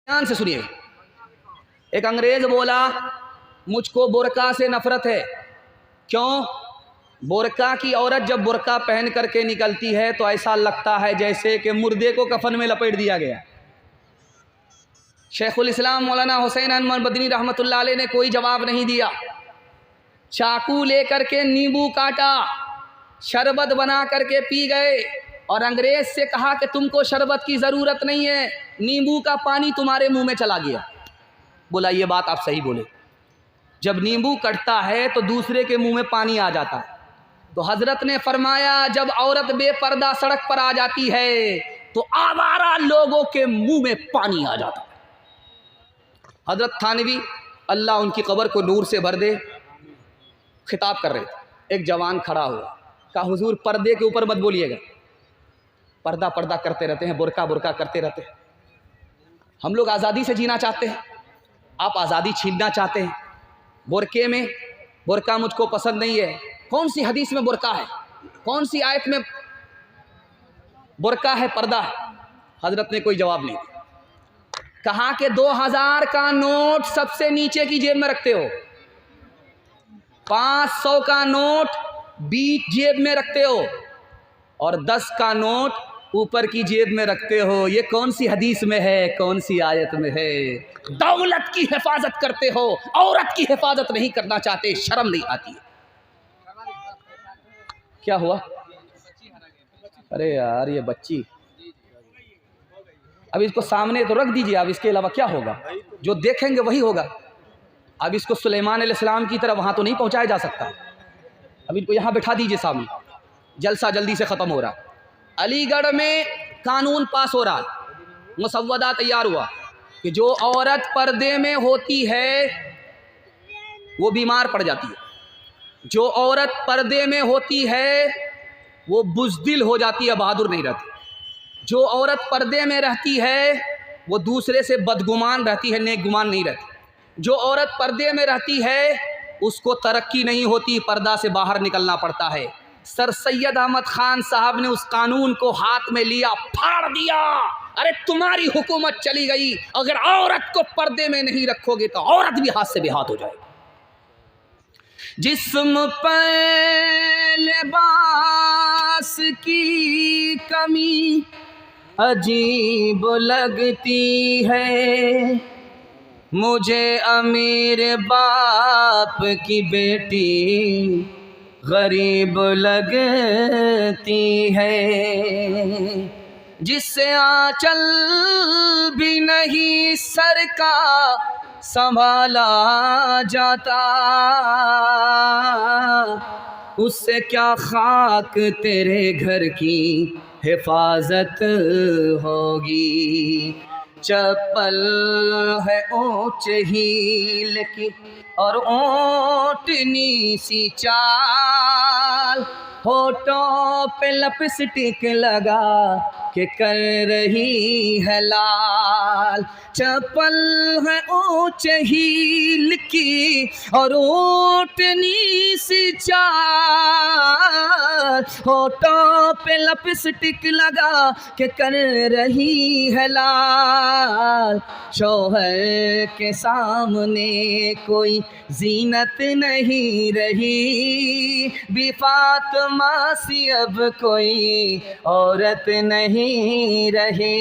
ध्यान से सुनिए। एक अंग्रेज बोला मुझको बुर्का से नफरत है। क्यों? बुर्का की औरत जब बुर्का पहन करके निकलती है तो ऐसा लगता है जैसे कि मुर्दे को कफन में लपेट दिया गया। शेखुल इस्लाम मौलाना हुसैन अहमद मदनी रहमतुल्लाह अलैह ने कोई जवाब नहीं दिया। चाकू लेकर के नींबू काटा, शरबत बना करके पी गए और अंग्रेज से कहा कि तुमको शरबत की ज़रूरत नहीं है, नींबू का पानी तुम्हारे मुंह में चला गया। बोला ये बात आप सही बोले, जब नींबू कटता है तो दूसरे के मुंह में पानी आ जाता है। तो हजरत ने फरमाया जब औरत बेपर्दा सड़क पर आ जाती है तो आवारा लोगों के मुंह में पानी आ जाता है। हजरत थानवी अल्लाह उनकी कब्र को नूर से भर दे खिताब कर रहे थे। एक जवान खड़ा हुआ, कहा हुजूर पर्दे के ऊपर मत बोलिएगा, पर्दा पर्दा करते रहते हैं, बुर्का बुर्का करते रहते हैं। हम लोग आज़ादी से जीना चाहते हैं, आप आज़ादी छीनना चाहते हैं। बुर्के में, बुर्का मुझको पसंद नहीं है। कौन सी हदीस में बुर्का है? कौन सी आयत में बुर्का है, पर्दा है? हजरत ने कोई जवाब नहीं दिया। कहा कि 2000 का नोट सबसे नीचे की जेब में रखते हो, 500 का नोट बीच जेब में रखते हो और 10 का नोट ऊपर की जेब में रखते हो। ये कौन सी हदीस में है, कौन सी आयत में है? दौलत की हिफाजत करते हो, औरत की हिफाजत नहीं करना चाहते, शर्म नहीं आती है। क्या हुआ? अरे यार ये बच्ची, अब इसको सामने तो रख दीजिए, अब इसके अलावा क्या होगा? जो देखेंगे वही होगा। अब इसको सुलेमान अलैहिस्सलाम की तरह वहाँ तो नहीं पहुँचाया जा सकता। अब इनको यहाँ बिठा दीजिए सामने, जलसा जल्दी से ख़त्म हो रहा। अलीगढ़ में कानून पास हो रहा है, मुसव्वदा तैयार हुआ कि जो औरत पर्दे में होती है वो बीमार पड़ जाती है, जो औरत पर्दे में होती है वो बुज़दिल हो जाती है, बहादुर नहीं रहती। जो औरत पर्दे में रहती है वो दूसरे से बदगुमान रहती है, नेक गुमान नहीं रहती। जो औरत पर्दे में रहती है उसको तरक्की नहीं होती, पर्दा से बाहर निकलना पड़ता है। सर सैयद अहमद खान साहब ने उस कानून को हाथ में लिया, फाड़ दिया। अरे तुम्हारी हुकूमत चली गई, अगर औरत को पर्दे में नहीं रखोगे तो औरत भी हाथ से बेहाथ हो जाएगी। जिस्म पर लिबास की कमी अजीब लगती है, मुझे अमीर बाप की बेटी गरीब लगती है। जिससे आंचल भी नहीं सर का संभाला जाता, उससे क्या खाक तेरे घर की हिफाजत होगी। चप्पल है ऊंच हील की और ऊंटनी सी चाल, होठों पे लिपस्टिक लगा के कर रही है लाल। चप्पल है ऊंच हील की और ऊंटनी सी चाल, होठों पे लिपस्टिक लगा के कर रही है लाल। शौहर के सामने कोई जीनत नहीं रही, बी फातिमा सी अब कोई औरत नहीं रही।